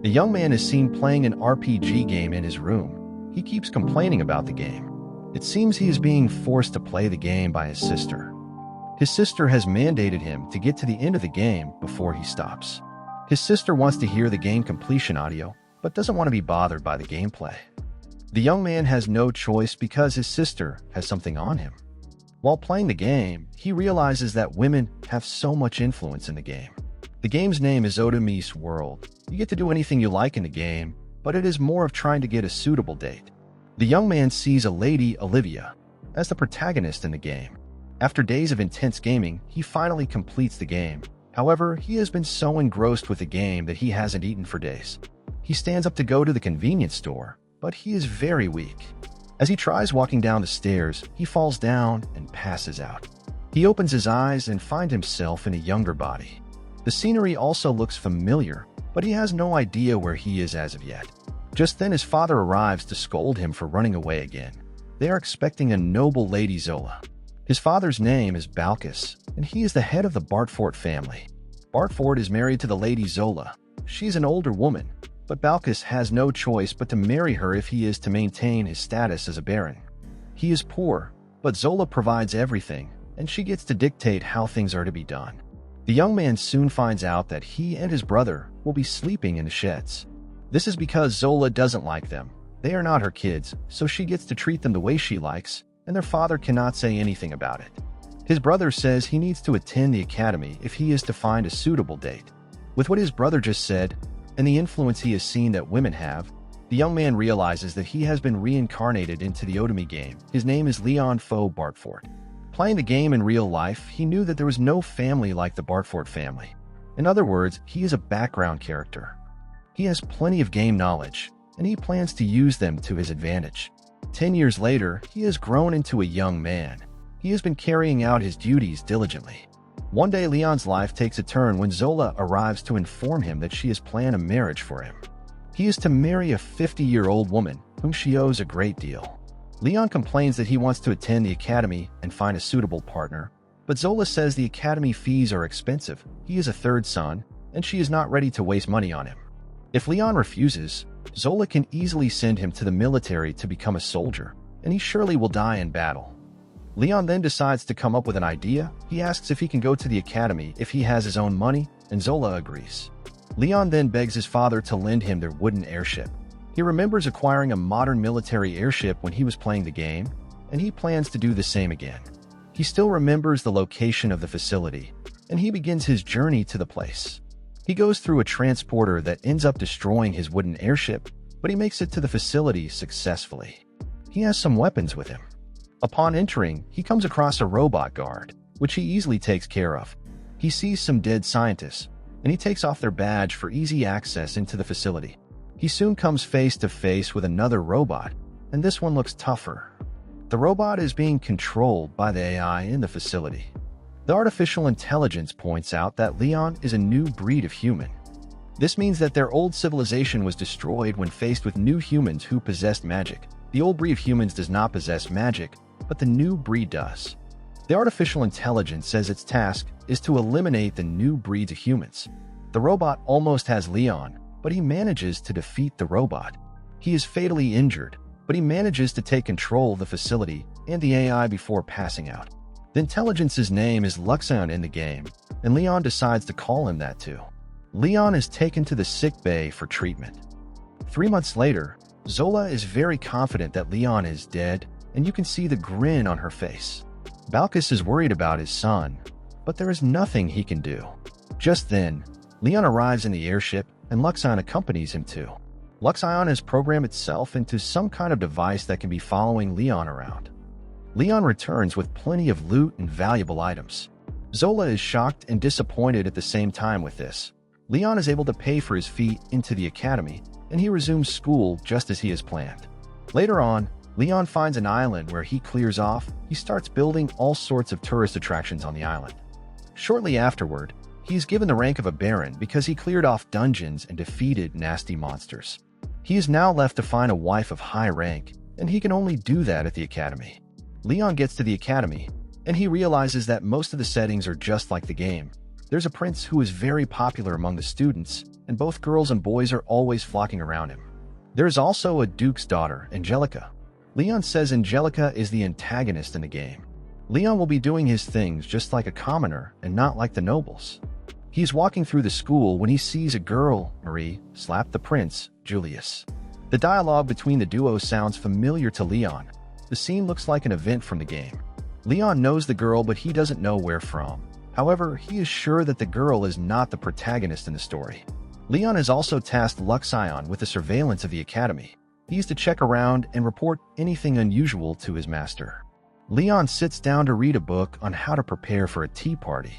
A young man is seen playing an RPG game in his room. He keeps complaining about the game. It seems he is being forced to play the game by his sister. His sister has mandated him to get to the end of the game before he stops. His sister wants to hear the game completion audio, but doesn't want to be bothered by the gameplay. The young man has no choice because his sister has something on him. While playing the game, he realizes that women have so much influence in the game. The game's name is Otome's World. You get to do anything you like in the game, but it is more of trying to get a suitable date. The young man sees a lady, Olivia, as the protagonist in the game. After days of intense gaming, he finally completes the game. However, he has been so engrossed with the game that he hasn't eaten for days. He stands up to go to the convenience store, but he is very weak. As he tries walking down the stairs, he falls down and passes out. He opens his eyes and finds himself in a younger body. The scenery also looks familiar, but he has no idea where he is as of yet. Just then his father arrives to scold him for running away again. They are expecting a noble lady Zola. His father's name is Balkis, and he is the head of the Bartfort family. Bartfort is married to the lady Zola. She's an older woman, but Balkis has no choice but to marry her if he is to maintain his status as a baron. He is poor, but Zola provides everything, and she gets to dictate how things are to be done. The young man soon finds out that he and his brother will be sleeping in the sheds. This is because Zola doesn't like them. They are not her kids, so she gets to treat them the way she likes, and their father cannot say anything about it. His brother says he needs to attend the academy if he is to find a suitable date. With what his brother just said, and the influence he has seen that women have, the young man realizes that he has been reincarnated into the Otome game. His name is Leon Faux Bartfort. Playing the game in real life, he knew that there was no family like the Bartfort family. In other words, he is a background character. He has plenty of game knowledge, and he plans to use them to his advantage. 10 years later, he has grown into a young man. He has been carrying out his duties diligently. One day, Leon's life takes a turn when Zola arrives to inform him that she has planned a marriage for him. He is to marry a 50-year-old woman whom she owes a great deal. Leon complains that he wants to attend the academy and find a suitable partner, but Zola says the academy fees are expensive. He is a third son, and she is not ready to waste money on him. If Leon refuses, Zola can easily send him to the military to become a soldier, and he surely will die in battle. Leon then decides to come up with an idea. He asks if he can go to the academy if he has his own money, and Zola agrees. Leon then begs his father to lend him their wooden airship. He remembers acquiring a modern military airship when he was playing the game, and he plans to do the same again. He still remembers the location of the facility, and he begins his journey to the place. He goes through a transporter that ends up destroying his wooden airship, but he makes it to the facility successfully. He has some weapons with him. Upon entering, he comes across a robot guard, which he easily takes care of. He sees some dead scientists, and he takes off their badge for easy access into the facility. He soon comes face to face with another robot, and this one looks tougher. The robot is being controlled by the AI in the facility. The artificial intelligence points out that Leon is a new breed of human. This means that their old civilization was destroyed when faced with new humans who possessed magic. The old breed of humans does not possess magic, but the new breed does. The artificial intelligence says its task is to eliminate the new breeds of humans. The robot almost has Leon, but he manages to defeat the robot. He is fatally injured, but he manages to take control of the facility and the AI before passing out. The intelligence's name is Luxion in the game, and Leon decides to call him that too. Leon is taken to the sick bay for treatment. 3 months later, Zola is very confident that Leon is dead, and you can see the grin on her face. Balkis is worried about his son, but there is nothing he can do. Just then, Leon arrives in the airship, and Luxion accompanies him too. Luxion has programmed itself into some kind of device that can be following Leon around. Leon returns with plenty of loot and valuable items. Zola is shocked and disappointed at the same time with this. Leon is able to pay for his fee into the academy, and he resumes school just as he has planned. Later on, Leon finds an island where he clears off. He starts building all sorts of tourist attractions on the island. Shortly afterward, he is given the rank of a baron because he cleared off dungeons and defeated nasty monsters. He is now left to find a wife of high rank, and he can only do that at the academy. Leon gets to the academy, and he realizes that most of the settings are just like the game. There's a prince who is very popular among the students, and both girls and boys are always flocking around him. There's also a duke's daughter, Angelica. Leon says Angelica is the antagonist in the game. Leon will be doing his things just like a commoner and not like the nobles. He's walking through the school when he sees a girl, Marie, slap the prince, Julius. The dialogue between the duo sounds familiar to Leon. The scene looks like an event from the game. Leon knows the girl, but he doesn't know where from. However, he is sure that the girl is not the protagonist in the story. Leon has also tasked Luxion with the surveillance of the academy. He is to check around and report anything unusual to his master. Leon sits down to read a book on how to prepare for a tea party.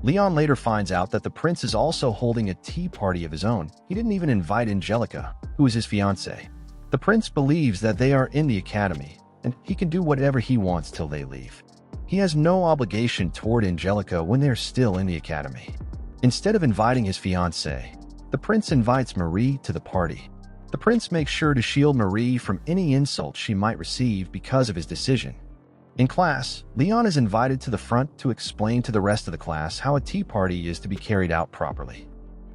Leon later finds out that the prince is also holding a tea party of his own. He didn't even invite Angelica, who is his fiancée. The prince believes that they are in the academy, and he can do whatever he wants till they leave. He has no obligation toward Angelica when they're still in the academy. Instead of inviting his fiancée, the prince invites Marie to the party. The prince makes sure to shield Marie from any insult she might receive because of his decision. In class, Leon is invited to the front to explain to the rest of the class how a tea party is to be carried out properly.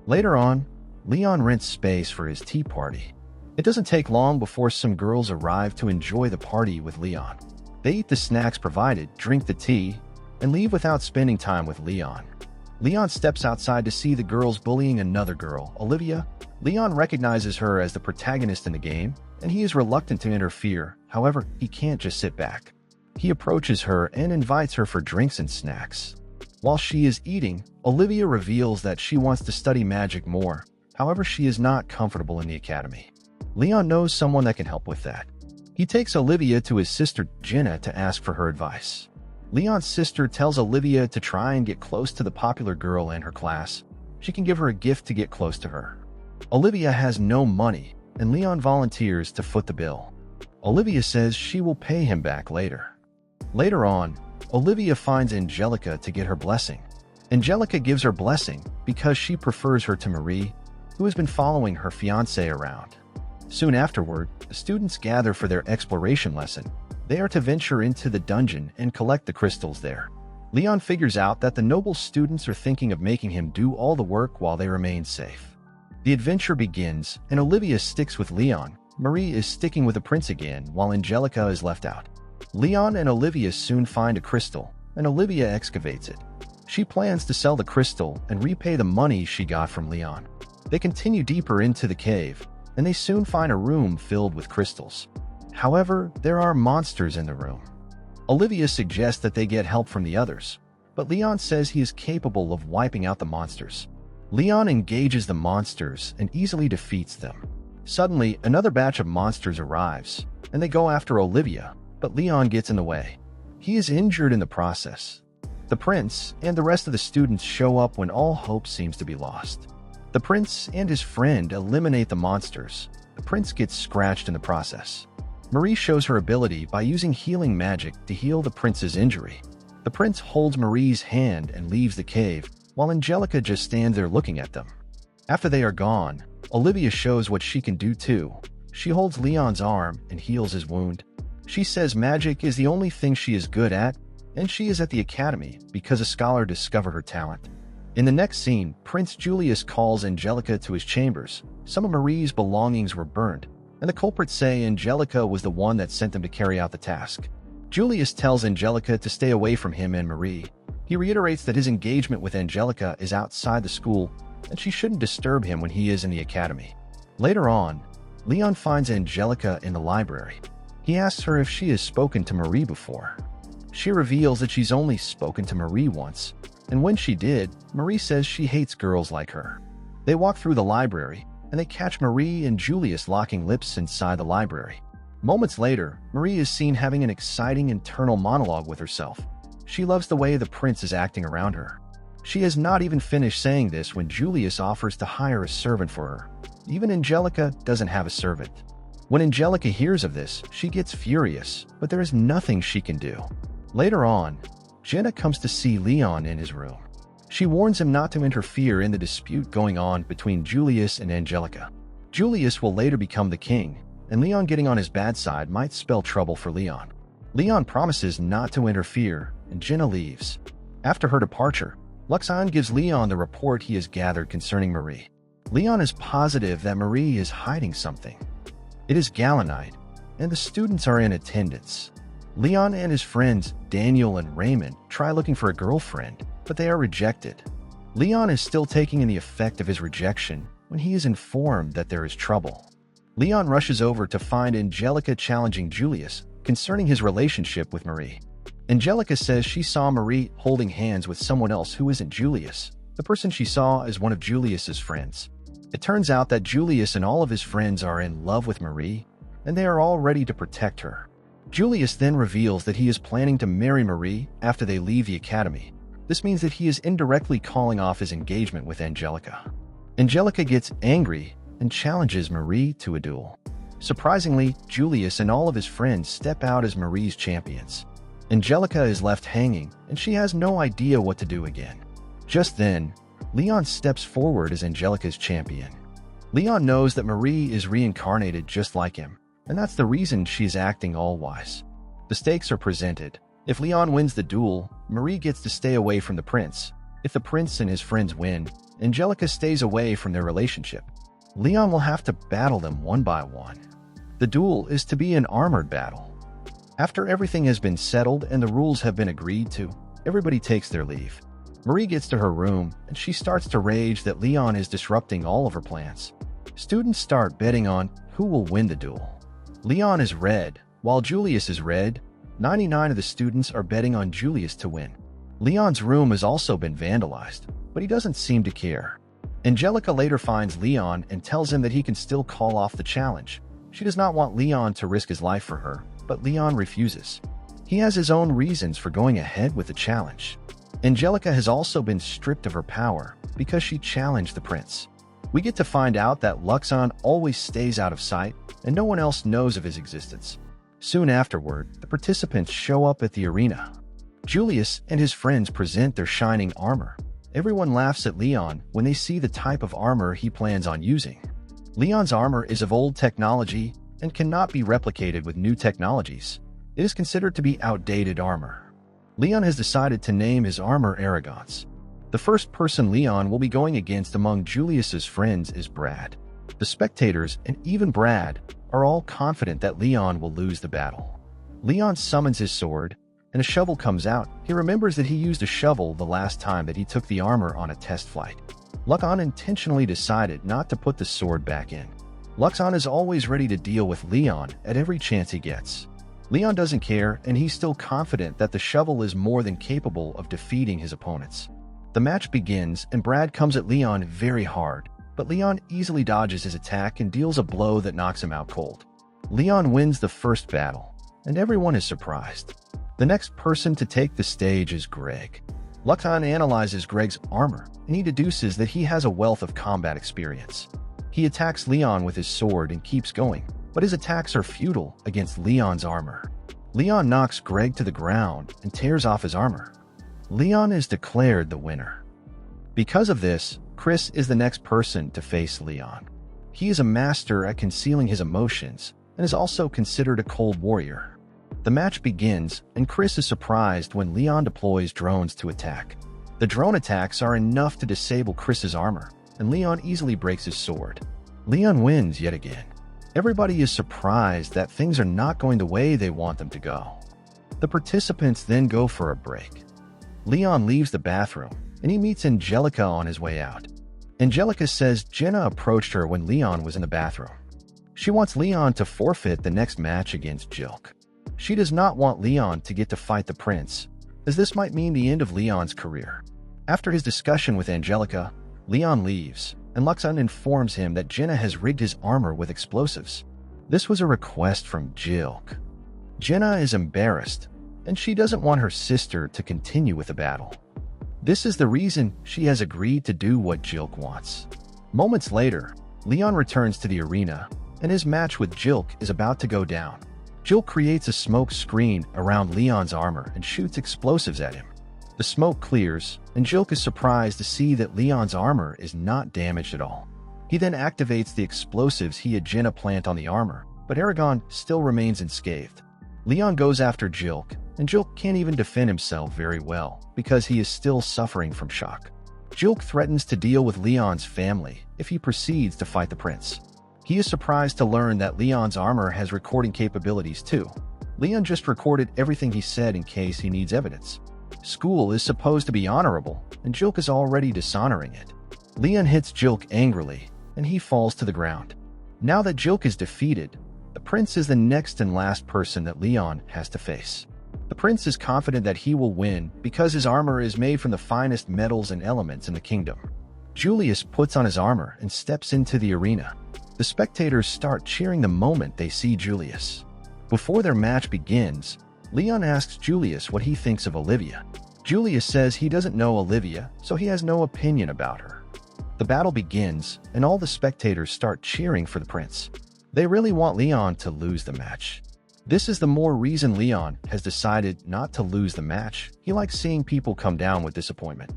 Later on, Leon rents space for his tea party. It doesn't take long before some girls arrive to enjoy the party with Leon. They eat the snacks provided, drink the tea, and leave without spending time with Leon. Leon steps outside to see the girls bullying another girl, Olivia. Leon recognizes her as the protagonist in the game, and he is reluctant to interfere. However, he can't just sit back. He approaches her and invites her for drinks and snacks. While she is eating, Olivia reveals that she wants to study magic more. However, she is not comfortable in the academy. Leon knows someone that can help with that. He takes Olivia to his sister Jenna to ask for her advice. Leon's sister tells Olivia to try and get close to the popular girl in her class. She can give her a gift to get close to her. Olivia has no money, and Leon volunteers to foot the bill. Olivia says she will pay him back later. Later on, Olivia finds Angelica to get her blessing. Angelica gives her blessing because she prefers her to Marie, who has been following her fiancé around. Soon afterward, the students gather for their exploration lesson. They are to venture into the dungeon and collect the crystals there. Leon figures out that the noble students are thinking of making him do all the work while they remain safe. The adventure begins, and Olivia sticks with Leon. Marie is sticking with the prince again, while Angelica is left out. Leon and Olivia soon find a crystal, and Olivia excavates it. She plans to sell the crystal and repay the money she got from Leon. They continue deeper into the cave, and they soon find a room filled with crystals. However, there are monsters in the room. Olivia suggests that they get help from the others, but Leon says he is capable of wiping out the monsters. Leon engages the monsters and easily defeats them. Suddenly, another batch of monsters arrives, and they go after Olivia, but Leon gets in the way. He is injured in the process. The prince and the rest of the students show up when all hope seems to be lost. The prince and his friend eliminate the monsters. The prince gets scratched in the process. Marie shows her ability by using healing magic to heal the prince's injury. The prince holds Marie's hand and leaves the cave, while Angelica just stands there looking at them. After they are gone, Olivia shows what she can do too. She holds Leon's arm and heals his wound. She says magic is the only thing she is good at, and she is at the academy because a scholar discovered her talent. In the next scene, Prince Julius calls Angelica to his chambers. Some of Marie's belongings were burned, and the culprits say Angelica was the one that sent them to carry out the task. Julius tells Angelica to stay away from him and Marie. He reiterates that his engagement with Angelica is outside the school, and she shouldn't disturb him when he is in the academy. Later on, Leon finds Angelica in the library. He asks her if she has spoken to Marie before. She reveals that she's only spoken to Marie once, and when she did, Marie says she hates girls like her. They walk through the library, and they catch Marie and Julius locking lips inside the library. Moments later, Marie is seen having an exciting internal monologue with herself. She loves the way the prince is acting around her. She has not even finished saying this when Julius offers to hire a servant for her. Even Angelica doesn't have a servant. When Angelica hears of this, she gets furious, but there is nothing she can do. Later on, Jenna comes to see Leon in his room. She warns him not to interfere in the dispute going on between Julius and Angelica. Julius will later become the king, and Leon getting on his bad side might spell trouble for Leon. Leon promises not to interfere, and Jenna leaves. After her departure, Luxon gives Leon the report he has gathered concerning Marie. Leon is positive that Marie is hiding something. It is gala night, and the students are in attendance. Leon and his friends, Daniel and Raymond, try looking for a girlfriend, but they are rejected. Leon is still taking in the effect of his rejection when he is informed that there is trouble. Leon rushes over to find Angelica challenging Julius concerning his relationship with Marie. Angelica says she saw Marie holding hands with someone else who isn't Julius. The person she saw is one of Julius's friends. It turns out that Julius and all of his friends are in love with Marie, and they are all ready to protect her. Julius then reveals that he is planning to marry Marie after they leave the academy. This means that he is indirectly calling off his engagement with Angelica. Angelica gets angry and challenges Marie to a duel. Surprisingly, Julius and all of his friends step out as Marie's champions. Angelica is left hanging, and she has no idea what to do again. Just then, Leon steps forward as Angelica's champion. Leon knows that Marie is reincarnated just like him, and that's the reason she's acting all-wise. The stakes are presented. If Leon wins the duel, Marie gets to stay away from the prince. If the prince and his friends win, Angelica stays away from their relationship. Leon will have to battle them one by one. The duel is to be an armored battle. After everything has been settled and the rules have been agreed to, everybody takes their leave. Marie gets to her room, and she starts to rage that Leon is disrupting all of her plans. Students start betting on who will win the duel. Leon is red, while Julius is red. 99 of the students are betting on Julius to win. Leon's room has also been vandalized, but he doesn't seem to care. Angelica later finds Leon and tells him that he can still call off the challenge. She does not want Leon to risk his life for her, but Leon refuses. He has his own reasons for going ahead with the challenge. Angelica has also been stripped of her power because she challenged the prince. We get to find out that Luxon always stays out of sight and no one else knows of his existence. Soon afterward, the participants show up at the arena. Julius and his friends present their shining armor. Everyone laughs at Leon when they see the type of armor he plans on using. Leon's armor is of old technology and cannot be replicated with new technologies. It is considered to be outdated armor. Leon has decided to name his armor Arrogance. The first person Leon will be going against among Julius's friends is Brad. The spectators, and even Brad, are all confident that Leon will lose the battle. Leon summons his sword, and a shovel comes out. He remembers that he used a shovel the last time that he took the armor on a test flight. Luxon intentionally decided not to put the sword back in. Luxon is always ready to deal with Leon at every chance he gets. Leon doesn't care, and he's still confident that the shovel is more than capable of defeating his opponents. The match begins, and Brad comes at Leon very hard, but Leon easily dodges his attack and deals a blow that knocks him out cold. Leon wins the first battle, and everyone is surprised. The next person to take the stage is Greg. Luxon analyzes Greg's armor, and he deduces that he has a wealth of combat experience. He attacks Leon with his sword and keeps going, but his attacks are futile against Leon's armor. Leon knocks Greg to the ground and tears off his armor. Leon is declared the winner. Because of this, Chris is the next person to face Leon. He is a master at concealing his emotions and is also considered a cold warrior. The match begins, and Chris is surprised when Leon deploys drones to attack. The drone attacks are enough to disable Chris's armor, and Leon easily breaks his sword. Leon wins yet again. Everybody is surprised that things are not going the way they want them to go. The participants then go for a break. Leon leaves the bathroom, and he meets Angelica on his way out. Angelica says Jenna approached her when Leon was in the bathroom. She wants Leon to forfeit the next match against Jilk. She does not want Leon to get to fight the prince, as this might mean the end of Leon's career. After his discussion with Angelica, Leon leaves, and Luxon informs him that Jenna has rigged his armor with explosives. This was a request from Jilk. Jenna is embarrassed, and she doesn't want her sister to continue with the battle. This is the reason she has agreed to do what Jilk wants. Moments later, Leon returns to the arena, and his match with Jilk is about to go down. Jilk creates a smoke screen around Leon's armor and shoots explosives at him. The smoke clears, and Jilk is surprised to see that Leon's armor is not damaged at all. He then activates the explosives he had Jenna plant on the armor, but Aragon still remains unscathed. Leon goes after Jilk, and Jilk can't even defend himself very well because he is still suffering from shock. Jilk threatens to deal with Leon's family if he proceeds to fight the prince. He is surprised to learn that Leon's armor has recording capabilities too. Leon just recorded everything he said in case he needs evidence. School is supposed to be honorable, and Jilk is already dishonoring it. Leon hits Jilk angrily, and he falls to the ground. Now that Jilk is defeated, the prince is the next and last person that Leon has to face. The prince is confident that he will win because his armor is made from the finest metals and elements in the kingdom. Julius puts on his armor and steps into the arena. The spectators start cheering the moment they see Julius. Before their match begins, Leon asks Julius what he thinks of Olivia. Julius says he doesn't know Olivia, so he has no opinion about her. The battle begins, and all the spectators start cheering for the prince. They really want Leon to lose the match. This is the more reason Leon has decided not to lose the match. He likes seeing people come down with disappointment.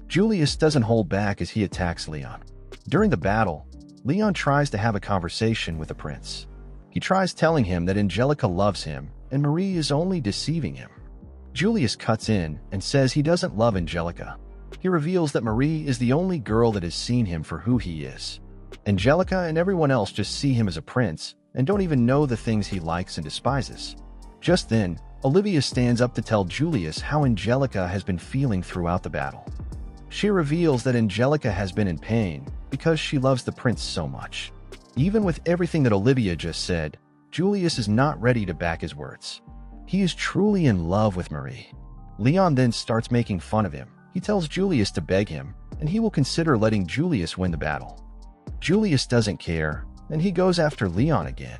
Julius doesn't hold back as he attacks Leon. During the battle, Leon tries to have a conversation with the prince. He tries telling him that Angelica loves him and Marie is only deceiving him. Julius cuts in and says he doesn't love Angelica. He reveals that Marie is the only girl that has seen him for who he is. Angelica and everyone else just see him as a prince and don't even know the things he likes and despises. Just then, Olivia stands up to tell Julius how Angelica has been feeling throughout the battle. She reveals that Angelica has been in pain because she loves the prince so much. Even with everything that Olivia just said, Julius is not ready to back his words. He is truly in love with Marie. Leon then starts making fun of him. He tells Julius to beg him, and he will consider letting Julius win the battle. Julius doesn't care, and he goes after Leon again.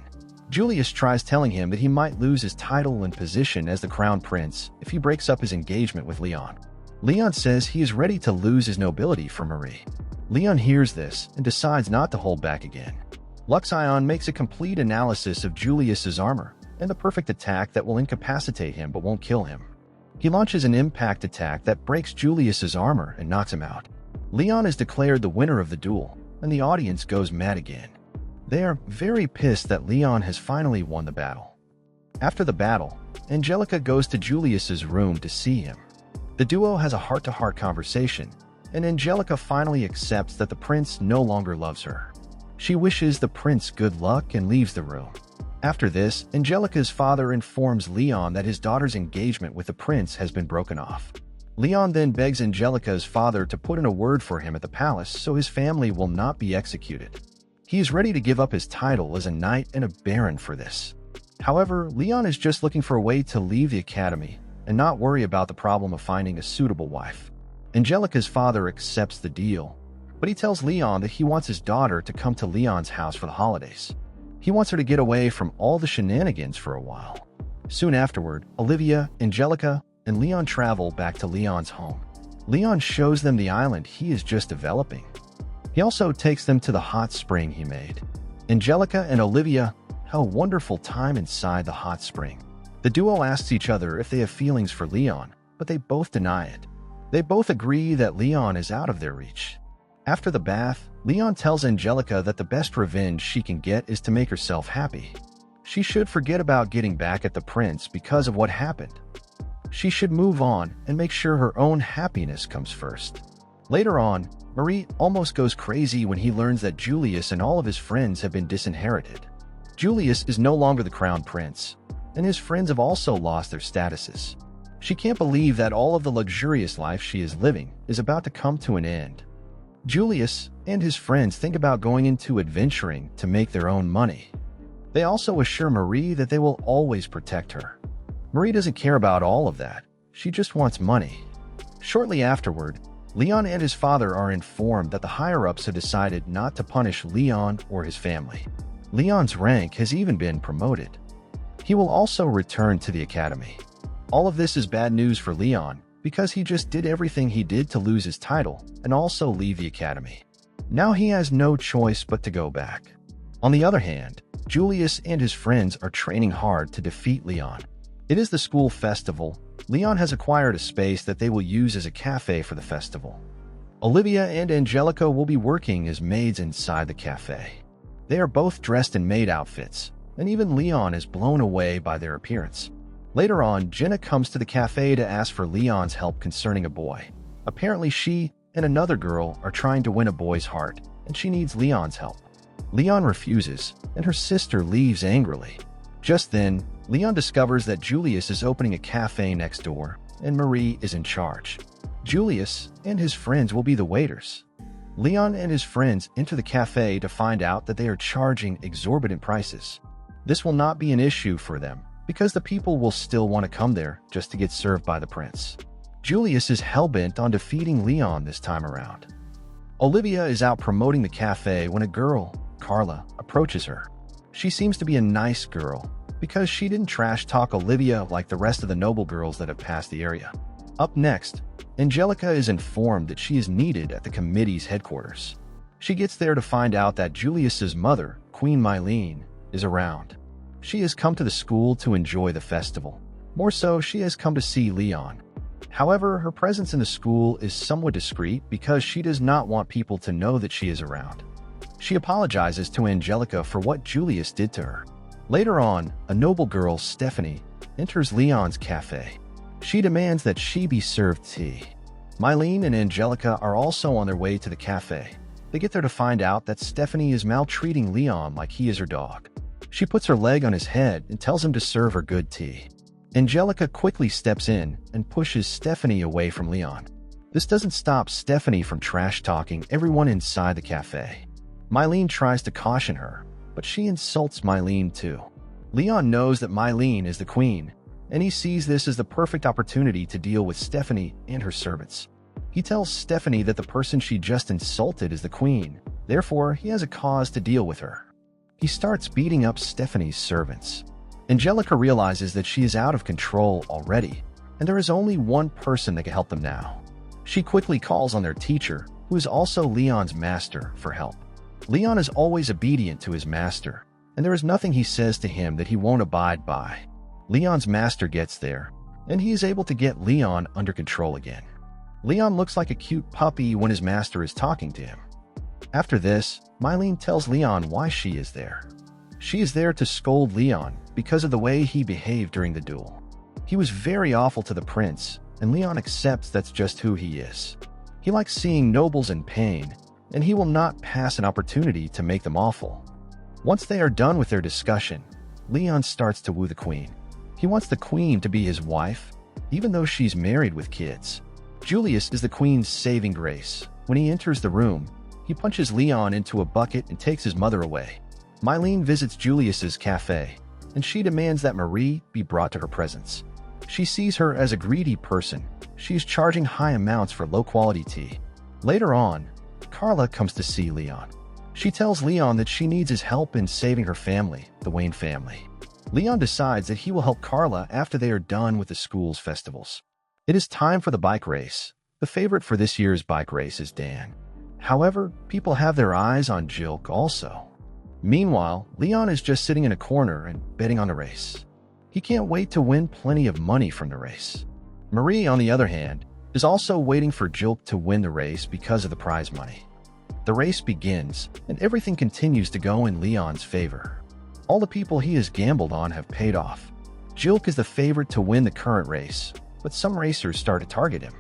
Julius tries telling him that he might lose his title and position as the crown prince if he breaks up his engagement with Leon. Leon says he is ready to lose his nobility for Marie. Leon hears this and decides not to hold back again. Luxion makes a complete analysis of Julius's armor and the perfect attack that will incapacitate him but won't kill him. He launches an impact attack that breaks Julius's armor and knocks him out. Leon is declared the winner of the duel, and the audience goes mad again. They are very pissed that Leon has finally won the battle. After the battle, Angelica goes to Julius's room to see him. The duo has a heart-to-heart conversation, and Angelica finally accepts that the prince no longer loves her. She wishes the prince good luck and leaves the room. After this, Angelica's father informs Leon that his daughter's engagement with the prince has been broken off. Leon then begs Angelica's father to put in a word for him at the palace so his family will not be executed. He is ready to give up his title as a knight and a baron for this. However, Leon is just looking for a way to leave the academy and not worry about the problem of finding a suitable wife. Angelica's father accepts the deal, but he tells Leon that he wants his daughter to come to Leon's house for the holidays. He wants her to get away from all the shenanigans for a while. Soon afterward, Olivia, Angelica, and Leon travel back to Leon's home. Leon shows them the island he is just developing. He also takes them to the hot spring he made. Angelica and Olivia have a wonderful time inside the hot spring. The duo asks each other if they have feelings for Leon, but they both deny it. They both agree that Leon is out of their reach. After the bath, Leon tells Angelica that the best revenge she can get is to make herself happy. She should forget about getting back at the prince because of what happened. She should move on and make sure her own happiness comes first. Later on, Marie almost goes crazy when he learns that Julius and all of his friends have been disinherited. Julius is no longer the crown prince, and his friends have also lost their statuses. She can't believe that all of the luxurious life she is living is about to come to an end. Julius and his friends think about going into adventuring to make their own money. They also assure Marie that they will always protect her. Marie doesn't care about all of that. She just wants money. Shortly afterward, Leon and his father are informed that the higher-ups have decided not to punish Leon or his family. Leon's rank has even been promoted. He will also return to the academy. All of this is bad news for Leon because he just did everything he did to lose his title and also leave the academy. Now he has no choice but to go back. On the other hand, Julius and his friends are training hard to defeat Leon. It is the school festival. Leon has acquired a space that they will use as a cafe for the festival. Olivia and Angelica will be working as maids inside the cafe. They are both dressed in maid outfits, and even Leon is blown away by their appearance. Later on, Jenna comes to the cafe to ask for Leon's help concerning a boy. Apparently, she and another girl are trying to win a boy's heart, and she needs Leon's help. Leon refuses, and her sister leaves angrily. Just then, Leon discovers that Julius is opening a cafe next door, and Marie is in charge. Julius and his friends will be the waiters. Leon and his friends enter the cafe to find out that they are charging exorbitant prices. This will not be an issue for them, because the people will still want to come there just to get served by the prince. Julius is hellbent on defeating Leon this time around. Olivia is out promoting the cafe when a girl, Carla, approaches her. She seems to be a nice girl, because she didn't trash talk Olivia like the rest of the noble girls that have passed the area. Up next, Angelica is informed that she is needed at the committee's headquarters. She gets there to find out that Julius's mother, Queen Mylene, is around. She has come to the school to enjoy the festival. More so, she has come to see Leon. However, her presence in the school is somewhat discreet because she does not want people to know that she is around. She apologizes to Angelica for what Julius did to her. Later on, a noble girl, Stephanie, enters Leon's cafe. She demands that she be served tea. Mylene and Angelica are also on their way to the cafe. They get there to find out that Stephanie is maltreating Leon like he is her dog. She puts her leg on his head and tells him to serve her good tea. Angelica quickly steps in and pushes Stephanie away from Leon. This doesn't stop Stephanie from trash-talking everyone inside the cafe. Mylene tries to caution her, but she insults Mylene too. Leon knows that Mylene is the queen, and he sees this as the perfect opportunity to deal with Stephanie and her servants. He tells Stephanie that the person she just insulted is the queen, therefore he has a cause to deal with her. He starts beating up Stephanie's servants. Angelica realizes that she is out of control already, and there is only one person that can help them now. She quickly calls on their teacher, who is also Leon's master, for help. Leon is always obedient to his master, and there is nothing he says to him that he won't abide by. Leon's master gets there, and he is able to get Leon under control again. Leon looks like a cute puppy when his master is talking to him. After this, Mylene tells Leon why she is there. She is there to scold Leon because of the way he behaved during the duel. He was very awful to the prince, and Leon accepts that's just who he is. He likes seeing nobles in pain, and he will not pass an opportunity to make them awful. Once they are done with their discussion, Leon starts to woo the queen. He wants the queen to be his wife, even though she's married with kids. Julius is the queen's saving grace. When he enters the room, he punches Leon into a bucket and takes his mother away. Mylene visits Julius's cafe, and she demands that Marie be brought to her presence. She sees her as a greedy person. She's charging high amounts for low-quality tea. Later on, Carla comes to see Leon. She tells Leon that she needs his help in saving her family, the Wayne family. Leon decides that he will help Carla after they are done with the school's festivals. It is time for the bike race. The favorite for this year's bike race is Dan. However, people have their eyes on Jilk also. Meanwhile, Leon is just sitting in a corner and betting on the race. He can't wait to win plenty of money from the race. Marie, on the other hand, is also waiting for Jilk to win the race because of the prize money. The race begins, and everything continues to go in Leon's favor. All the people he has gambled on have paid off. Jilk is the favorite to win the current race, but some racers start to target him.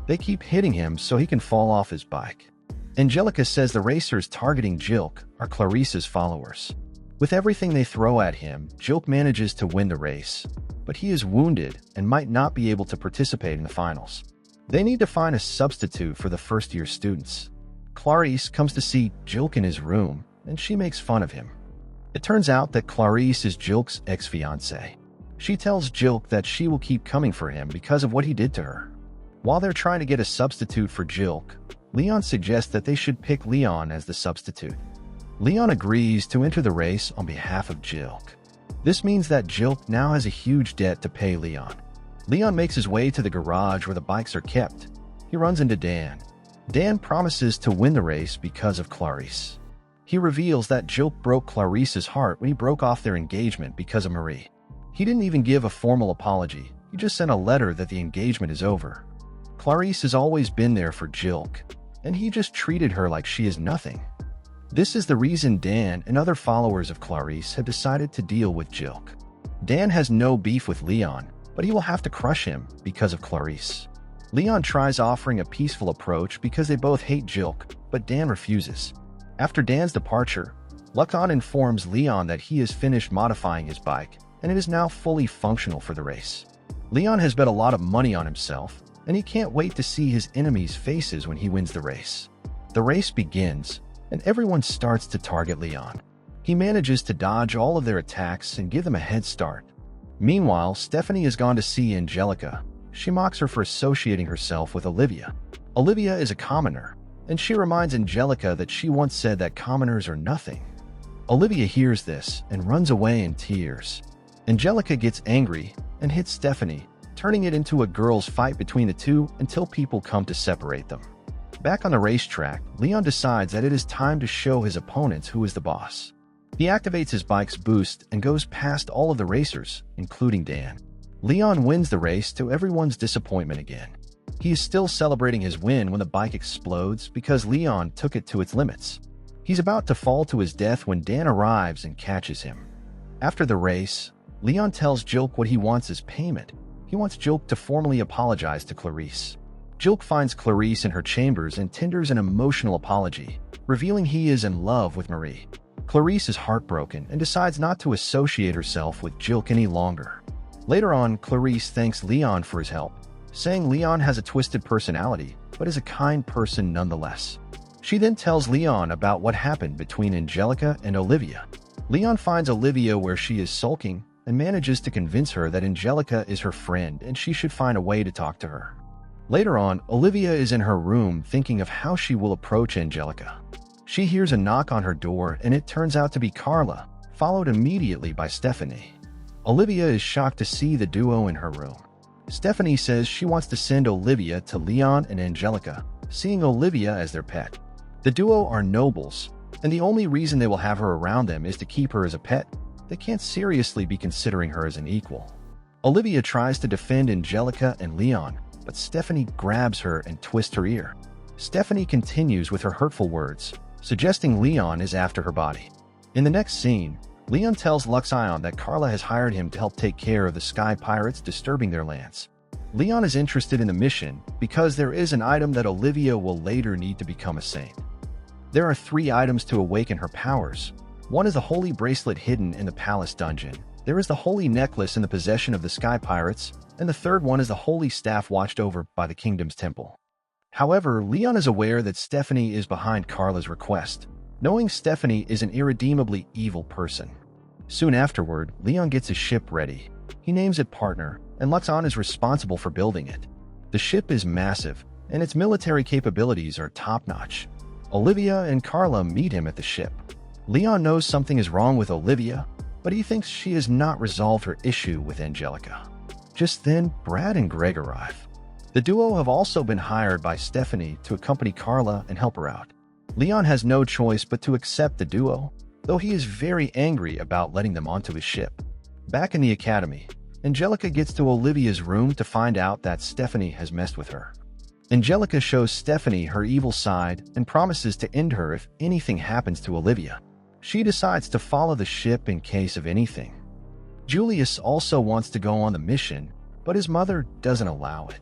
They keep hitting him so he can fall off his bike. Angelica says the racers targeting Jilk are Clarice's followers. With everything they throw at him, Jilk manages to win the race, but he is wounded and might not be able to participate in the finals. They need to find a substitute for the first-year students. Clarice comes to see Jilk in his room, and she makes fun of him. It turns out that Clarice is Jilk's ex-fiancée. She tells Jilk that she will keep coming for him because of what he did to her. While they're trying to get a substitute for Jilk, Leon suggests that they should pick Leon as the substitute. Leon agrees to enter the race on behalf of Jilk. This means that Jilk now has a huge debt to pay Leon. Leon makes his way to the garage where the bikes are kept. He runs into Dan. Dan promises to win the race because of Clarice. He reveals that Jilk broke Clarice's heart when he broke off their engagement because of Marie. He didn't even give a formal apology. He just sent a letter that the engagement is over. Clarice has always been there for Jilk, and he just treated her like she is nothing. This is the reason Dan and other followers of Clarice have decided to deal with Jilk. Dan has no beef with Leon, but he will have to crush him because of Clarice. Leon tries offering a peaceful approach because they both hate Jilk, but Dan refuses. After Dan's departure, Recap-Kun informs Leon that he has finished modifying his bike, and it is now fully functional for the race. Leon has bet a lot of money on himself, and he can't wait to see his enemies' faces when he wins the race. The race begins, and everyone starts to target Leon. He manages to dodge all of their attacks and give them a head start. Meanwhile, Stephanie has gone to see Angelica. She mocks her for associating herself with Olivia. Olivia is a commoner, and she reminds Angelica that she once said that commoners are nothing. Olivia hears this and runs away in tears. Angelica gets angry and hits Stephanie, turning it into a girls' fight between the two until people come to separate them. Back on the racetrack, Leon decides that it is time to show his opponents who is the boss. He activates his bike's boost and goes past all of the racers, including Dan. Leon wins the race to everyone's disappointment again. He is still celebrating his win when the bike explodes because Leon took it to its limits. He's about to fall to his death when Dan arrives and catches him. After the race, Leon tells Jilk what he wants as payment. He wants Jilk to formally apologize to Clarice. Jilk finds Clarice in her chambers and tenders an emotional apology, revealing he is in love with Marie. Clarice is heartbroken and decides not to associate herself with Jilk any longer. Later on, Clarice thanks Leon for his help, saying Leon has a twisted personality, but is a kind person nonetheless. She then tells Leon about what happened between Angelica and Olivia. Leon finds Olivia where she is sulking and manages to convince her that Angelica is her friend and she should find a way to talk to her. Later on, Olivia is in her room thinking of how she will approach Angelica. She hears a knock on her door and it turns out to be Carla, followed immediately by Stephanie. Olivia is shocked to see the duo in her room. Stephanie says she wants to send Olivia to Leon and Angelica, seeing Olivia as their pet. The duo are nobles, and the only reason they will have her around them is to keep her as a pet. They can't seriously be considering her as an equal. Olivia tries to defend Angelica and Leon, but Stephanie grabs her and twists her ear. Stephanie continues with her hurtful words, suggesting Leon is after her body. In the next scene, Leon tells Recap-Kun that Carla has hired him to help take care of the sky pirates disturbing their lands. Leon is interested in the mission because there is an item that Olivia will later need to become a saint. There are 3 items to awaken her powers. One is the holy bracelet hidden in the palace dungeon. There is the holy necklace in the possession of the sky pirates, and the third one is the holy staff watched over by the kingdom's temple. However, Leon is aware that Stephanie is behind Carla's request, knowing Stephanie is an irredeemably evil person. Soon afterward, Leon gets his ship ready. He names it Partner, and Recap-Kun is responsible for building it. The ship is massive, and its military capabilities are top-notch. Olivia and Carla meet him at the ship. Leon knows something is wrong with Olivia, but he thinks she has not resolved her issue with Angelica. Just then, Brad and Greg arrive. The duo have also been hired by Stephanie to accompany Carla and help her out. Leon has no choice but to accept the duo, though he is very angry about letting them onto his ship. Back in the academy, Angelica gets to Olivia's room to find out that Stephanie has messed with her. Angelica shows Stephanie her evil side and promises to end her if anything happens to Olivia. She decides to follow the ship in case of anything. Julius also wants to go on the mission, but his mother doesn't allow it.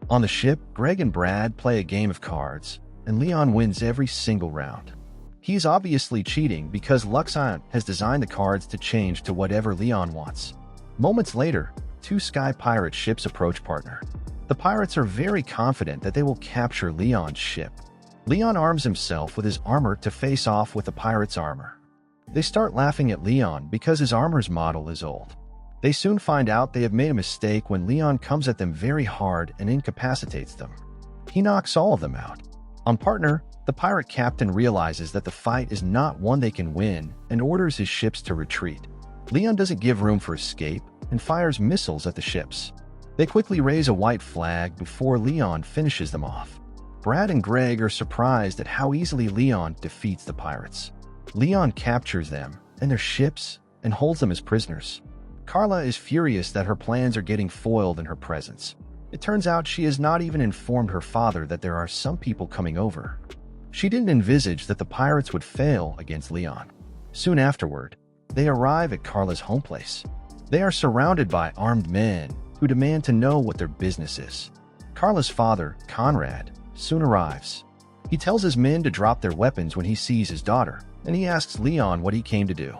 On the ship, Greg and Brad play a game of cards, and Leon wins every single round. He's obviously cheating because Recap-Kun has designed the cards to change to whatever Leon wants. Moments later, 2 sky pirate ships approach Partner. The pirates are very confident that they will capture Leon's ship. Leon arms himself with his armor to face off with the pirates' armor. They start laughing at Leon because his armor's model is old. They soon find out they have made a mistake when Leon comes at them very hard and incapacitates them. He knocks all of them out. On Partner, the pirate captain realizes that the fight is not one they can win and orders his ships to retreat. Leon doesn't give room for escape and fires missiles at the ships. They quickly raise a white flag before Leon finishes them off. Brad and Greg are surprised at how easily Leon defeats the pirates. Leon captures them and their ships and holds them as prisoners. Carla is furious that her plans are getting foiled in her presence. It turns out she has not even informed her father that there are some people coming over. She didn't envisage that the pirates would fail against Leon. Soon afterward, they arrive at Carla's home place. They are surrounded by armed men, who demand to know what their business is. Carla's father, Conrad, soon arrives. He tells his men to drop their weapons when he sees his daughter, and he asks Leon what he came to do.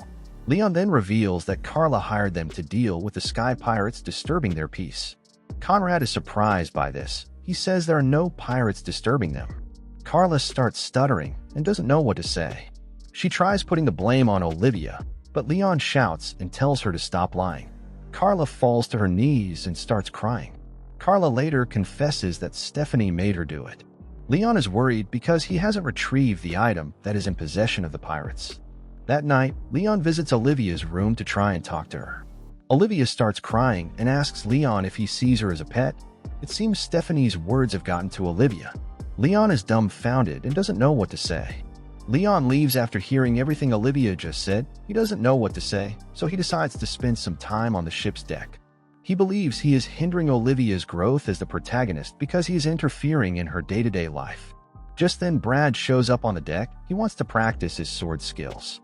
Leon then reveals that Carla hired them to deal with the sky pirates disturbing their peace. Conrad is surprised by this. He says there are no pirates disturbing them. Carla starts stuttering and doesn't know what to say. She tries putting the blame on Olivia, but Leon shouts and tells her to stop lying. Carla falls to her knees and starts crying. Carla later confesses that Stephanie made her do it. Leon is worried because he hasn't retrieved the item that is in possession of the pirates. That night, Leon visits Olivia's room to try and talk to her. Olivia starts crying and asks Leon if he sees her as a pet. It seems Stephanie's words have gotten to Olivia. Leon is dumbfounded and doesn't know what to say. Leon leaves after hearing everything Olivia just said. He doesn't know what to say, so he decides to spend some time on the ship's deck. He believes he is hindering Olivia's growth as the protagonist because he is interfering in her day-to-day life. Just then, Brad shows up on the deck. He wants to practice his sword skills.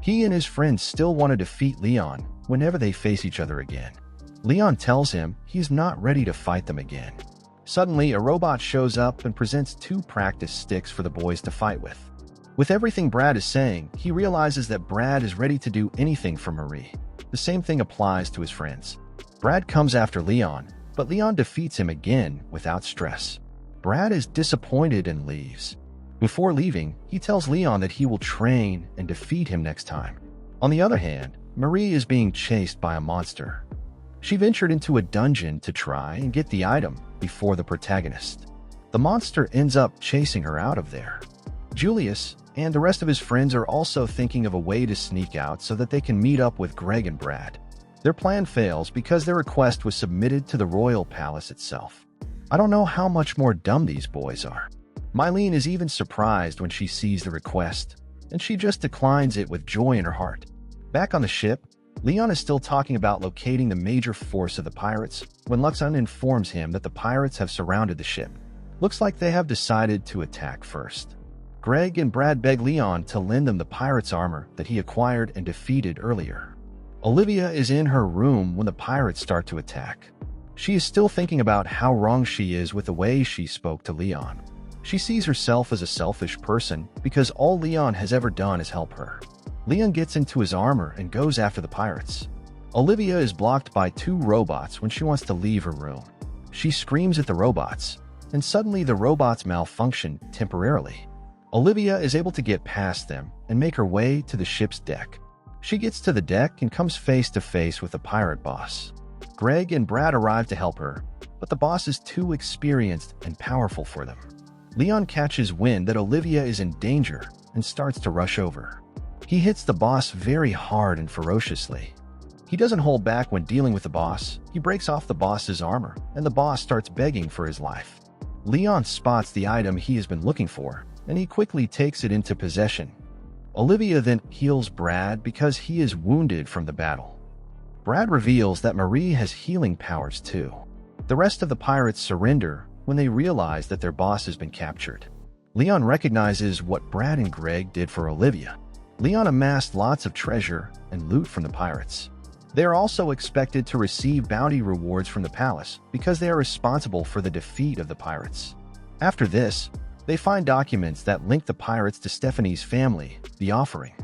He and his friends still want to defeat Leon whenever they face each other again. Leon tells him he's not ready to fight them again. Suddenly, a robot shows up and presents 2 practice sticks for the boys to fight with. With everything Brad is saying, he realizes that Brad is ready to do anything for Marie. The same thing applies to his friends. Brad comes after Leon, but Leon defeats him again without stress. Brad is disappointed and leaves. Before leaving, he tells Leon that he will train and defeat him next time. On the other hand, Marie is being chased by a monster. She ventured into a dungeon to try and get the item before the protagonist. The monster ends up chasing her out of there. Julius and the rest of his friends are also thinking of a way to sneak out so that they can meet up with Greg and Brad. Their plan fails because their request was submitted to the royal palace itself. I don't know how much more dumb these boys are. Mylene is even surprised when she sees the request, and she just declines it with joy in her heart. Back on the ship, Leon is still talking about locating the major force of the pirates when Luxon informs him that the pirates have surrounded the ship. Looks like they have decided to attack first. Greg and Brad beg Leon to lend them the pirate's armor that he acquired and defeated earlier. Olivia is in her room when the pirates start to attack. She is still thinking about how wrong she is with the way she spoke to Leon. She sees herself as a selfish person because all Leon has ever done is help her. Leon gets into his armor and goes after the pirates. Olivia is blocked by 2 robots when she wants to leave her room. She screams at the robots, and suddenly the robots malfunction temporarily. Olivia is able to get past them and make her way to the ship's deck. She gets to the deck and comes face to face with the pirate boss. Greg and Brad arrive to help her, but the boss is too experienced and powerful for them. Leon catches wind that Olivia is in danger and starts to rush over. He hits the boss very hard and ferociously. He doesn't hold back when dealing with the boss. He breaks off the boss's armor, and the boss starts begging for his life. Leon spots the item he has been looking for, and he quickly takes it into possession. Olivia then heals Brad because he is wounded from the battle. Brad reveals that Marie has healing powers too. The rest of the pirates surrender when they realize that their boss has been captured. Leon recognizes what Brad and Greg did for Olivia. Leon amassed lots of treasure and loot from the pirates. They are also expected to receive bounty rewards from the palace because they are responsible for the defeat of the pirates. After this, they find documents that link the pirates to Stephanie's family, the Offering.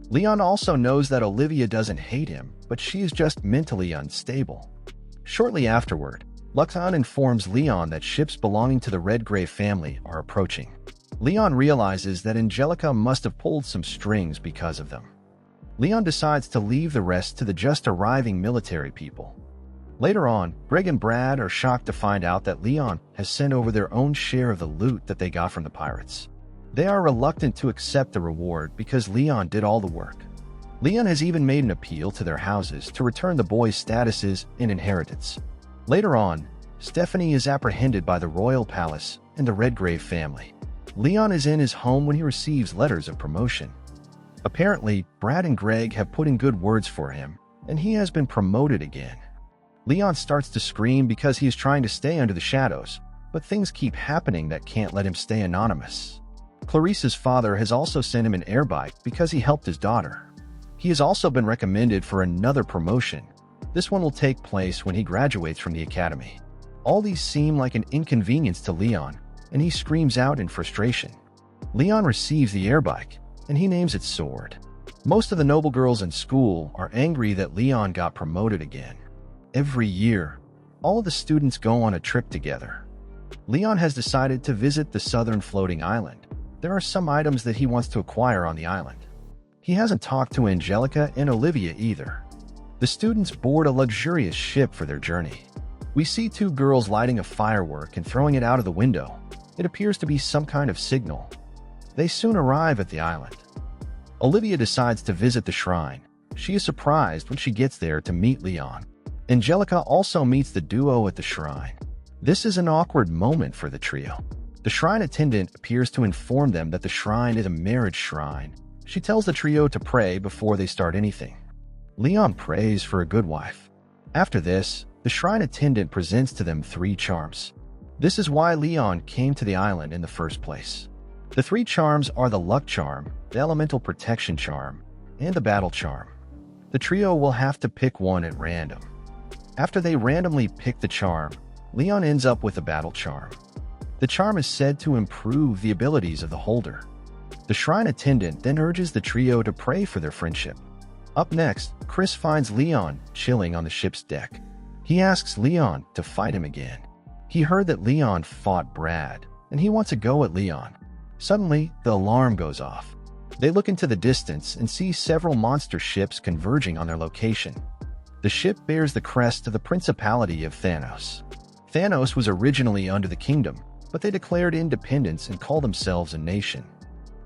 Leon also knows that Olivia doesn't hate him, but she is just mentally unstable. Shortly afterward, Luxon informs Leon that ships belonging to the Redgrave family are approaching. Leon realizes that Angelica must have pulled some strings because of them. Leon decides to leave the rest to the just-arriving military people. Later on, Greg and Brad are shocked to find out that Leon has sent over their own share of the loot that they got from the pirates. They are reluctant to accept the reward because Leon did all the work. Leon has even made an appeal to their houses to return the boys' statuses and inheritance. Later on, Stephanie is apprehended by the royal palace and the Redgrave family. Leon is in his home when he receives letters of promotion. Apparently, Brad and Greg have put in good words for him, and he has been promoted again. Leon starts to scream because he is trying to stay under the shadows, but things keep happening that can't let him stay anonymous. Clarissa's father has also sent him an air bike because he helped his daughter. He has also been recommended for another promotion, This one will take place when he graduates from the academy. All these seem like an inconvenience to Leon, and he screams out in frustration. Leon receives the airbike, and he names it Sword. Most of the noble girls in school are angry that Leon got promoted again. Every year, all of the students go on a trip together. Leon has decided to visit the southern floating island. There are some items that he wants to acquire on the island. He hasn't talked to Angelica and Olivia either. The students board a luxurious ship for their journey. We see two girls lighting a firework and throwing it out of the window. It appears to be some kind of signal. They soon arrive at the island. Olivia decides to visit the shrine. She is surprised when she gets there to meet Leon. Angelica also meets the duo at the shrine. This is an awkward moment for the trio. The shrine attendant appears to inform them that the shrine is a marriage shrine. She tells the trio to pray before they start anything. Leon prays for a good wife. After this, the shrine attendant presents to them 3 charms. This is why Leon came to the island in the first place. The 3 charms are the luck charm, the elemental protection charm, and the battle charm. The trio will have to pick one at random. After they randomly pick the charm, Leon ends up with the battle charm. The charm is said to improve the abilities of the holder. The shrine attendant then urges the trio to pray for their friendship. Up next, Chris finds Leon chilling on the ship's deck. He asks Leon to fight him again. He heard that Leon fought Brad, and he wants a go at Leon. Suddenly, the alarm goes off. They look into the distance and see several monster ships converging on their location. The ship bears the crest of the Principality of Thanos. Thanos was originally under the kingdom, but they declared independence and called themselves a nation.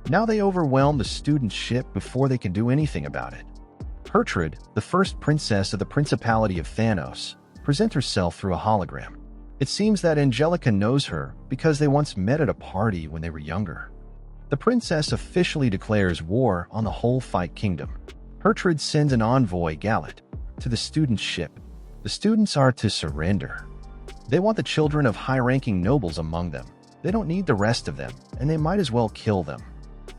Now they overwhelm the student ship before they can do anything about it. Gertrude, the first princess of the Principality of Thanos, presents herself through a hologram. It seems that Angelica knows her because they once met at a party when they were younger. The princess officially declares war on the whole Fight Kingdom. Gertrude sends an envoy, Gallet, to the student ship. The students are to surrender. They want the children of high-ranking nobles among them. They don't need the rest of them, and they might as well kill them.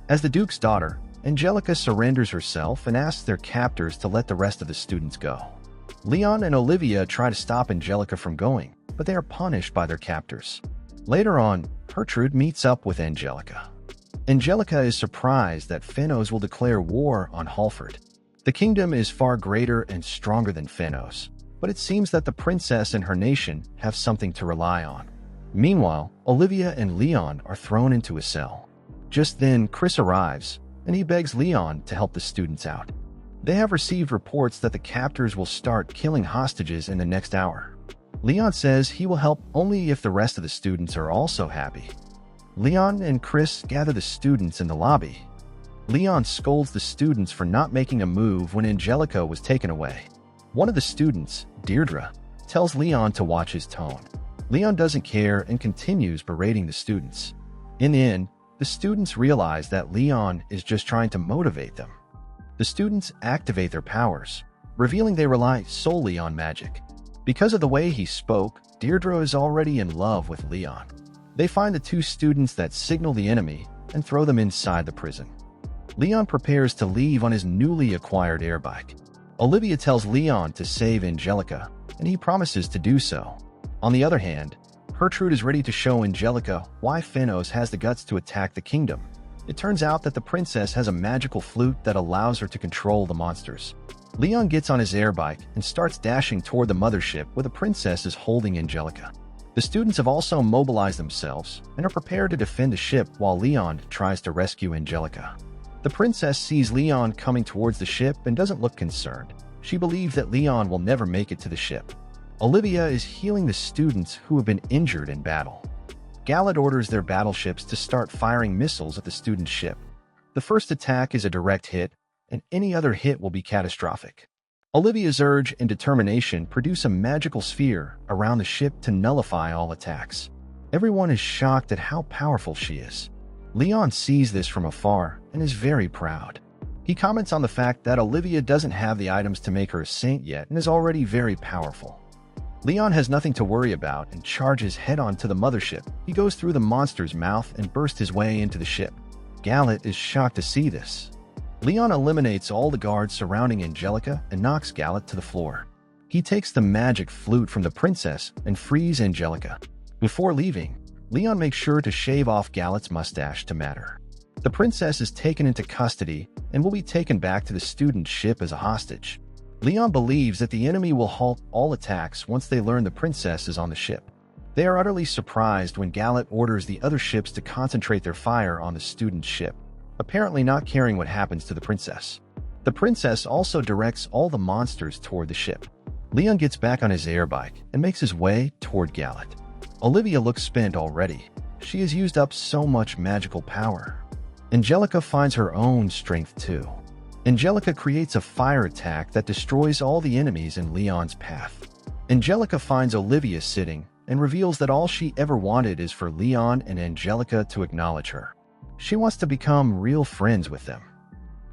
As the Duke's daughter, Angelica surrenders herself and asks their captors to let the rest of the students go. Leon and Olivia try to stop Angelica from going, but they are punished by their captors. Later on, Gertrude meets up with Angelica. Angelica is surprised that Thanos will declare war on Halford. The kingdom is far greater and stronger than Thanos, but it seems that the princess and her nation have something to rely on. Meanwhile, Olivia and Leon are thrown into a cell. Just then, Chris arrives, and he begs Leon to help the students out. They have received reports that the captors will start killing hostages in the next hour. Leon says he will help only if the rest of the students are also happy. Leon and Chris gather the students in the lobby. Leon scolds the students for not making a move when Angelica was taken away. One of the students, Deirdre, tells Leon to watch his tone. Leon doesn't care and continues berating the students. In the end, the students realize that Leon is just trying to motivate them. The students activate their powers, revealing they rely solely on magic. Because of the way he spoke, Deirdre is already in love with Leon. They find the 2 students that signal the enemy and throw them inside the prison. Leon prepares to leave on his newly acquired airbike. Olivia tells Leon to save Angelica, and he promises to do so. On the other hand, Gertrude is ready to show Angelica why Thanos has the guts to attack the kingdom. It turns out that the princess has a magical flute that allows her to control the monsters. Leon gets on his airbike and starts dashing toward the mothership where the princess is holding Angelica. The students have also mobilized themselves and are prepared to defend the ship while Leon tries to rescue Angelica. The princess sees Leon coming towards the ship and doesn't look concerned. She believes that Leon will never make it to the ship. Olivia is healing the students who have been injured in battle. Gallet orders their battleships to start firing missiles at the student ship. The first attack is a direct hit, and any other hit will be catastrophic. Olivia's urge and determination produce a magical sphere around the ship to nullify all attacks. Everyone is shocked at how powerful she is. Leon sees this from afar and is very proud. He comments on the fact that Olivia doesn't have the items to make her a saint yet and is already very powerful. Leon has nothing to worry about and charges head-on to the mothership. He goes through the monster's mouth and bursts his way into the ship. Gallet is shocked to see this. Leon eliminates all the guards surrounding Angelica and knocks Gallet to the floor. He takes the magic flute from the princess and frees Angelica. Before leaving, Leon makes sure to shave off Galet's mustache to matter. The princess is taken into custody and will be taken back to the student ship as a hostage. Leon believes that the enemy will halt all attacks once they learn the princess is on the ship. They are utterly surprised when Galet orders the other ships to concentrate their fire on the student ship, apparently not caring what happens to the princess. The princess also directs all the monsters toward the ship. Leon gets back on his airbike and makes his way toward Galet. Olivia looks spent already. She has used up so much magical power. Angelica finds her own strength too. Angelica creates a fire attack that destroys all the enemies in Leon's path. Angelica finds Olivia sitting and reveals that all she ever wanted is for Leon and Angelica to acknowledge her. She wants to become real friends with them.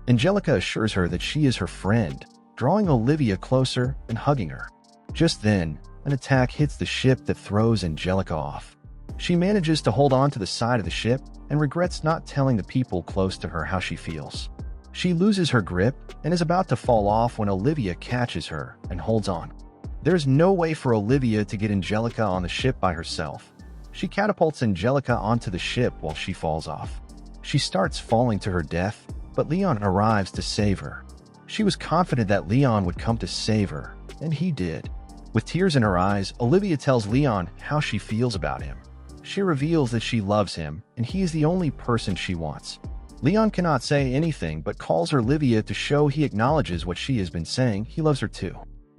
Angelica assures her that she is her friend, drawing Olivia closer and hugging her. Just then, an attack hits the ship that throws Angelica off. She manages to hold on to the side of the ship and regrets not telling the people close to her how she feels. She loses her grip and is about to fall off when Olivia catches her and holds on. There's no way for Olivia to get Angelica on the ship by herself. She catapults Angelica onto the ship while she falls off. She starts falling to her death, but Leon arrives to save her. She was confident that Leon would come to save her, and he did. With tears in her eyes, Olivia tells Leon how she feels about him. She reveals that she loves him, and he is the only person she wants. Leon cannot say anything but calls her Olivia to show he acknowledges what she has been saying. He loves her too.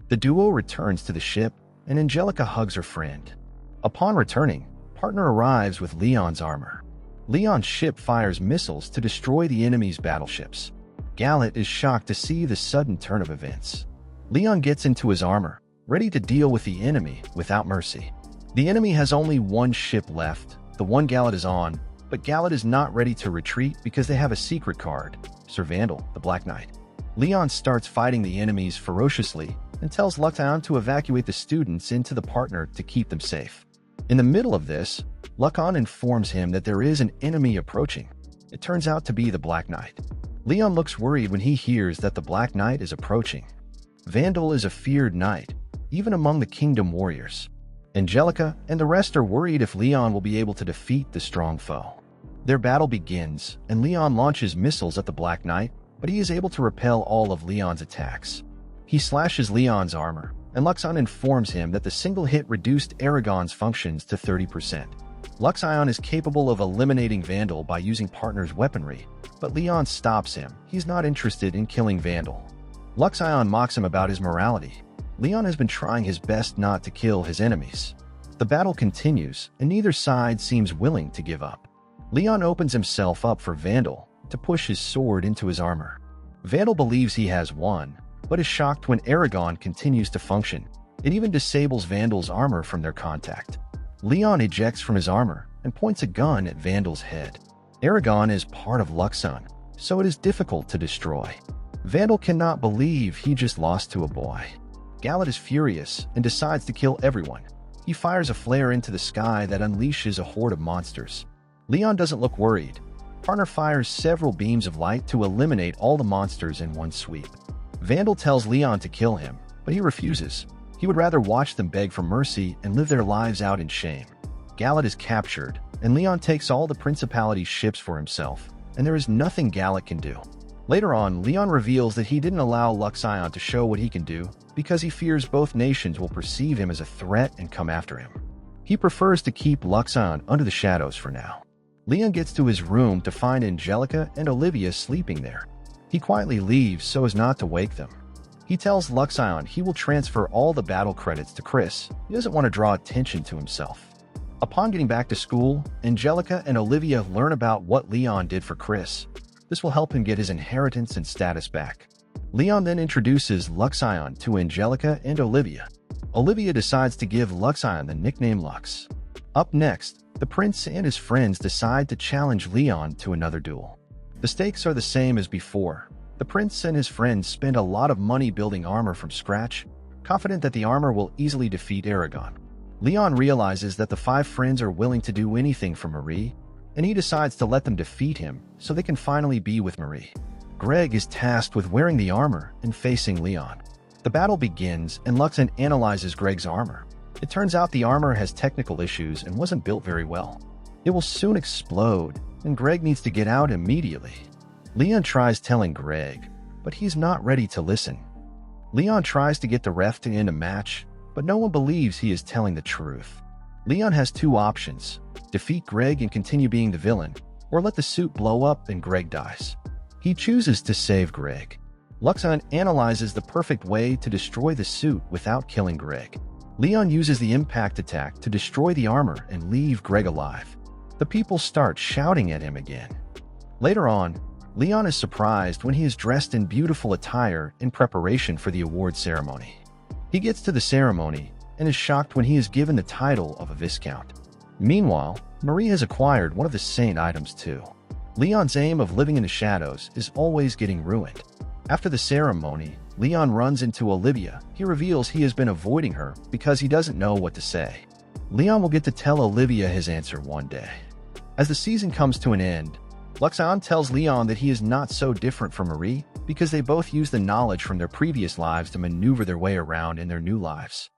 The duo returns to the ship, and Angelica hugs her friend. Upon returning, partner arrives with Leon's armor. Leon's ship fires missiles to destroy the enemy's battleships. Galet is shocked to see the sudden turn of events. Leon gets into his armor, ready to deal with the enemy without mercy. The enemy has only one ship left, the one Galet is on, but Galet is not ready to retreat because they have a secret card, Sir Vandal, the Black Knight. Leon starts fighting the enemies ferociously and tells Recap-Kun to evacuate the students into the partner to keep them safe. In the middle of this, Recap-Kun informs him that there is an enemy approaching. It turns out to be the Black Knight. Leon looks worried when he hears that the Black Knight is approaching. Vandal is a feared knight, even among the Kingdom warriors. Angelica and the rest are worried if Leon will be able to defeat the strong foe. Their battle begins, and Leon launches missiles at the Black Knight, but he is able to repel all of Leon's attacks. He slashes Leon's armor, and Recap-Kun informs him that the single hit reduced Aragon's functions to 30%. Recap-Kun is capable of eliminating Vandal by using partner's weaponry, but Leon stops him. He's not interested in killing Vandal. Recap-Kun mocks him about his morality. Leon has been trying his best not to kill his enemies. The battle continues, and neither side seems willing to give up. Leon opens himself up for Vandal to push his sword into his armor. Vandal believes he has won, but is shocked when Aragon continues to function. It even disables Vandal's armor from their contact. Leon ejects from his armor and points a gun at Vandal's head. Aragon is part of Recap-Kun, so it is difficult to destroy. Vandal cannot believe he just lost to a boy. Galet is furious and decides to kill everyone. He fires a flare into the sky that unleashes a horde of monsters. Leon doesn't look worried. Partner fires several beams of light to eliminate all the monsters in one sweep. Vandal tells Leon to kill him, but he refuses. He would rather watch them beg for mercy and live their lives out in shame. Galet is captured, and Leon takes all the Principality's ships for himself, and there is nothing Galet can do. Later on, Leon reveals that he didn't allow Recap-Kun to show what he can do because he fears both nations will perceive him as a threat and come after him. He prefers to keep Recap-Kun under the shadows for now. Leon gets to his room to find Angelica and Olivia sleeping there. He quietly leaves so as not to wake them. He tells Recap-Kun he will transfer all the battle credits to Chris. He doesn't want to draw attention to himself. Upon getting back to school, Angelica and Olivia learn about what Leon did for Chris. This will help him get his inheritance and status back. Leon then introduces Recap-Kun to Angelica and Olivia. Olivia decides to give Recap-Kun the nickname Lux. Up next, the prince and his friends decide to challenge Leon to another duel. The stakes are the same as before. The prince and his friends spend a lot of money building armor from scratch, confident that the armor will easily defeat Aragon. Leon realizes that the 5 friends are willing to do anything for Marie, and he decides to let them defeat him so they can finally be with Marie. Greg is tasked with wearing the armor and facing Leon. The battle begins, and Luxon analyzes Greg's armor. It turns out the armor has technical issues and wasn't built very well. It will soon explode, and Greg needs to get out immediately. Leon tries telling Greg, but he's not ready to listen. Leon tries to get the ref to end a match, but no one believes he is telling the truth. Leon has two options: defeat Greg and continue being the villain, or let the suit blow up and Greg dies. He chooses to save Greg. Luxon analyzes the perfect way to destroy the suit without killing Greg. Leon uses the impact attack to destroy the armor and leave Greg alive. The people start shouting at him again. Later on, Leon is surprised when he is dressed in beautiful attire in preparation for the award ceremony. He gets to the ceremony and is shocked when he is given the title of a Viscount. Meanwhile, Marie has acquired one of the Saint items too. Leon's aim of living in the shadows is always getting ruined. After the ceremony, Leon runs into Olivia. He reveals he has been avoiding her because he doesn't know what to say. Leon will get to tell Olivia his answer one day. As the season comes to an end, Luxon tells Leon that he is not so different from Marie because they both use the knowledge from their previous lives to maneuver their way around in their new lives.